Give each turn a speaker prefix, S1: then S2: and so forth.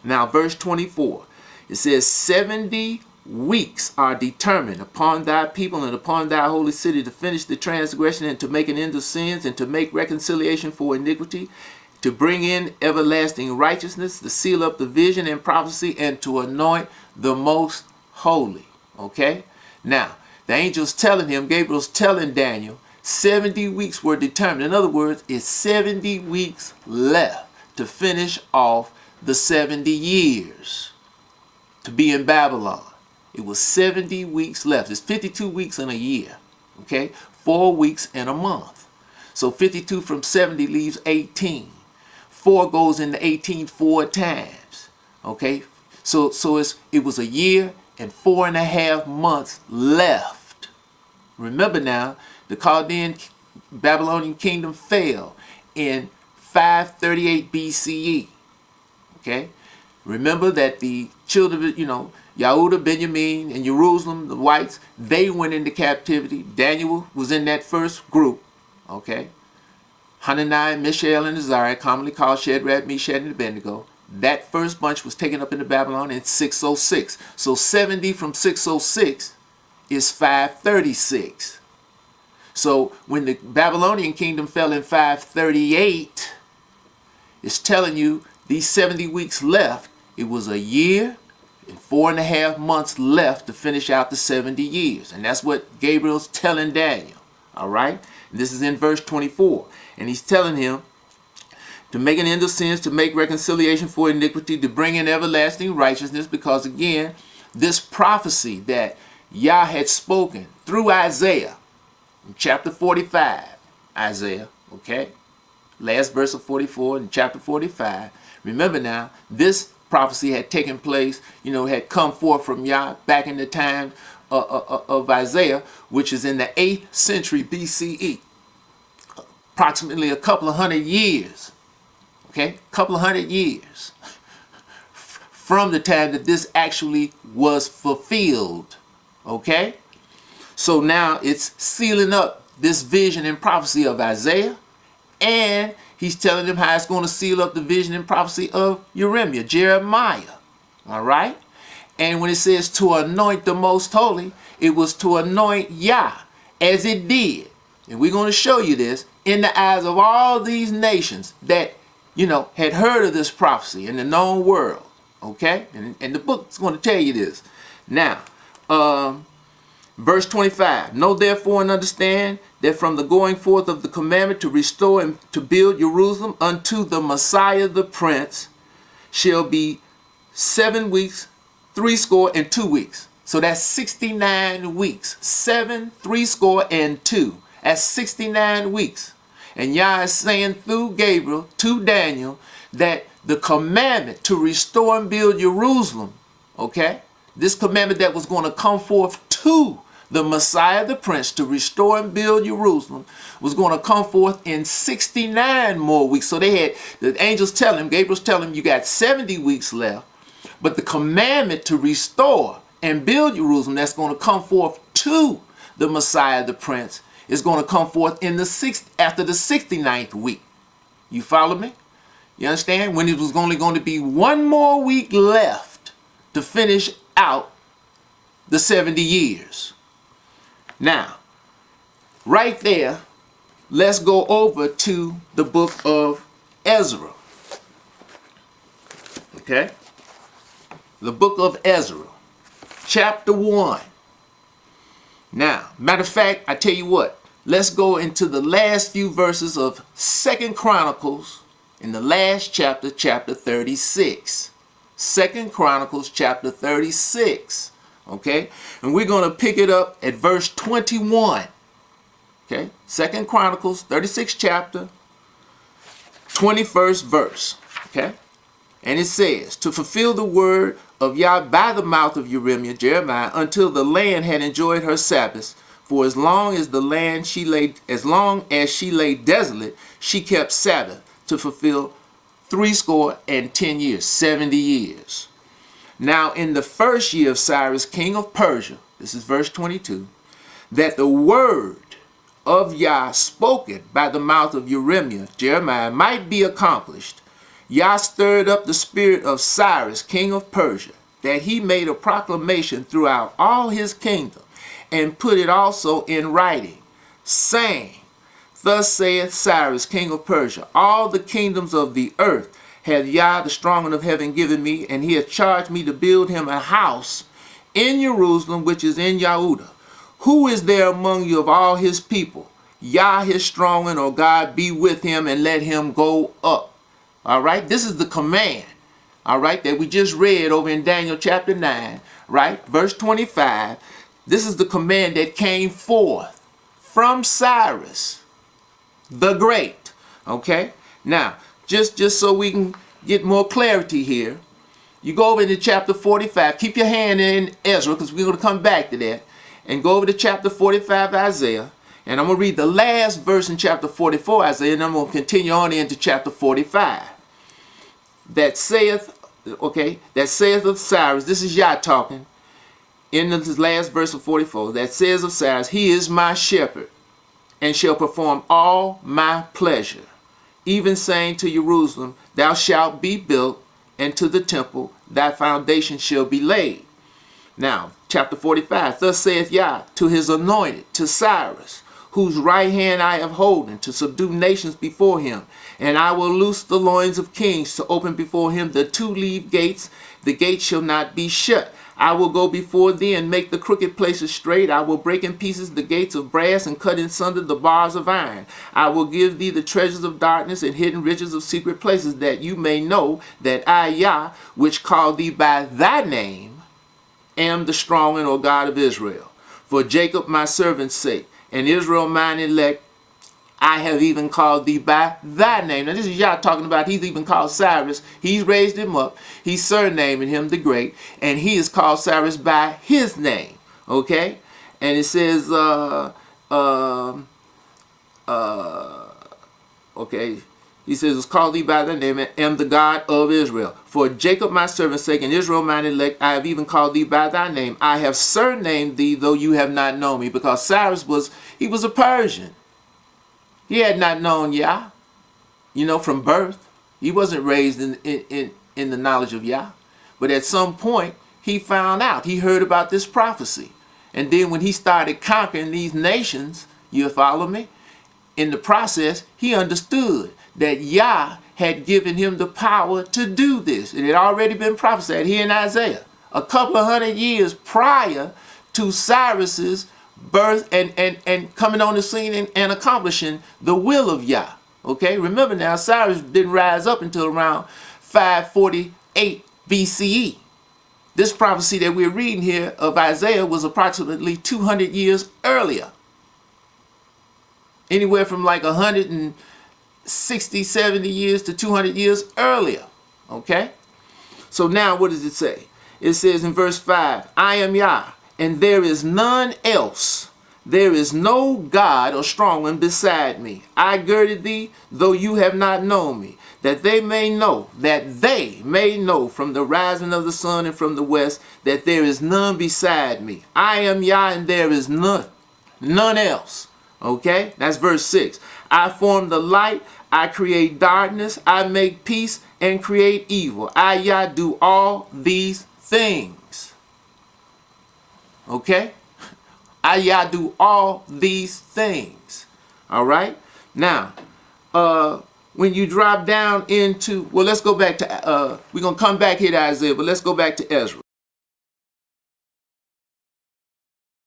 S1: Now, verse 24, it says, 70 weeks are determined upon thy people and upon thy holy city to finish the transgression and to make an end of sins and to make reconciliation for iniquity, to bring in everlasting righteousness, to seal up the vision and prophecy, and to anoint the most holy. Okay? Now, the angel's telling him, Gabriel's telling Daniel, 70 weeks were determined. In other words, it's 70 weeks left to finish off the 70 years to be in Babylon. It was 70 weeks left. It's 52 weeks in a year. Okay? 4 weeks in a month. So 52 from 70 leaves 18. 4 goes into 18 4 times. Okay? So it was a year and 4.5 months left. Remember now, the Chaldean Babylonian kingdom fell in 538 BCE. Okay? Remember that the children of, Yehuda, Benjamin, and Jerusalem, the whites, they went into captivity. Daniel was in that first group. Okay? Hananiah, Mishael, and Azariah, commonly called Shadrach, Meshach, and Abednego. That first bunch was taken up into Babylon in 606. So 70 from 606 is 536. So when the Babylonian kingdom fell in 538, it's telling you these 70 weeks left. It was a year and 4.5 months left to finish out the 70 years. And that's what Gabriel's telling Daniel. All right? And this is in verse 24. And he's telling him to make an end of sins, to make reconciliation for iniquity, to bring in everlasting righteousness. Because again, this prophecy that Yah had spoken through Isaiah, in chapter 45, Isaiah, okay? Last verse of 44 in chapter 45. Remember now, this prophecy had taken place, had come forth from Yah back in the time of Isaiah, which is in the 8th century BCE. Approximately a couple of hundred years. Okay? A couple of hundred years from the time that this actually was fulfilled. Okay? So now it's sealing up this vision and prophecy of Isaiah, and he's telling them how it's going to seal up the vision and prophecy of Jeremiah. All right? And when it says to anoint the most holy, it was to anoint Yah as it did. And we're going to show you this in the eyes of all these nations that, had heard of this prophecy in the known world. Okay? And the book's going to tell you this. Now, verse 25, know therefore and understand that from the going forth of the commandment to restore and to build Jerusalem unto the Messiah the Prince shall be 7 weeks, 62 weeks. So that's 69 weeks. 7, 62. That's 69 weeks. And Yah is saying through Gabriel to Daniel that the commandment to restore and build Jerusalem, okay, this commandment that was going to come forth to the Messiah the Prince to restore and build Jerusalem was going to come forth in 69 more weeks. So they had, the angels tell him, Gabriel's telling him, you got 70 weeks left. But the commandment to restore and build Jerusalem that's going to come forth to the Messiah the Prince is going to come forth in after the 69th week. You follow me? You understand? When it was only going to be 1 more week left to finish out the 70 years. Now, right there, let's go over to the book of Ezra. Okay? The book of Ezra, chapter 1. Now, matter of fact, I tell you what, let's go into the last few verses of 2 Chronicles in the last chapter, chapter 36. 2 Chronicles, chapter 36. Okay? And we're going to pick it up at verse 21. Okay? 2 Chronicles, 36th chapter, 21st verse. Okay? And it says, to fulfill the word of Yah by the mouth of Jeremiah, until the land had enjoyed her Sabbaths. For as long as she lay desolate, she kept Sabbath to fulfill 70 years, 70 years. Now in the first year of Cyrus, king of Persia, this is verse 22, that the word of Yah spoken by the mouth of Jeremiah might be accomplished, Yah stirred up the spirit of Cyrus, king of Persia, that he made a proclamation throughout all his kingdom, and put it also in writing, saying, Thus saith Cyrus, king of Persia, all the kingdoms of the earth hath Yah, the strong one of heaven, given me, and he hath charged me to build him a house in Jerusalem, which is in Yahudah. Who is there among you of all his people? Yah, his strong one, or God, be with him, and let him go up. All right, this is the command, all right, that we just read over in Daniel chapter 9, right, verse 25. This is the command that came forth from Cyrus the Great. Okay, now, just so we can get more clarity here, you go over into chapter 45. Keep your hand in Ezra, because we're going to come back to that, and go over to chapter 45 Isaiah. And I'm going to read the last verse in chapter 44 Isaiah, and I'm going to continue on into chapter 45. That saith of Cyrus, this is Yah talking, in this last verse of 44, that says of Cyrus, he is my shepherd, and shall perform all my pleasure, even saying to Jerusalem, thou shalt be built, and to the temple, thy foundation shall be laid. Now, chapter 45, thus saith Yah to his anointed, to Cyrus, whose right hand I have holden, to subdue nations before him. And I will loose the loins of kings, to open before him the two-leaved gates. The gates shall not be shut. I will go before thee, and make the crooked places straight. I will break in pieces the gates of brass, and cut in sunder the bars of iron. I will give thee the treasures of darkness, and hidden riches of secret places, that you may know that I, Yah, which called thee by thy name, am the strong one, O God of Israel. For Jacob my servant's sake, and Israel mine elect, I have even called thee by thy name. Now this is Yah talking about. He's even called Cyrus. He's raised him up. He's surnaming him the Great. And he is called Cyrus by his name. Okay? And it says, okay. He says, it's called thee by thy name, and am the God of Israel. For Jacob my servant's sake, and Israel mine elect, I have even called thee by thy name. I have surnamed thee, though you have not known me. Because Cyrus was a Persian. He had not known Yah, from birth. He wasn't raised in the knowledge of Yah. But at some point, he found out. He heard about this prophecy. And then when he started conquering these nations, you follow me? In the process, he understood that Yah had given him the power to do this. It had already been prophesied here in Isaiah, a couple of 100 years prior to Cyrus's birth and coming on the scene and accomplishing the will of Yah. Okay, remember now, Cyrus didn't rise up until around 548 BCE. This prophecy that we're reading here of Isaiah was approximately 200 years earlier. Anywhere from like 160, 70 years to 200 years earlier. Okay? So now what does it say? It says in verse 5, I am Yah, and there is none else. There is no God or strong one beside me. I girded thee, though you have not known me, that they may know from the rising of the sun and from the west, that there is none beside me. I am Yah, and there is none else. Okay, that's verse 6. I form the light, I create darkness, I make peace and create evil. I, Yah, do all these things. Okay, I, Yah, do all these things. All right, now, when you drop down into, well, let's go back to, we're going to come back here to Isaiah, but let's go back to Ezra.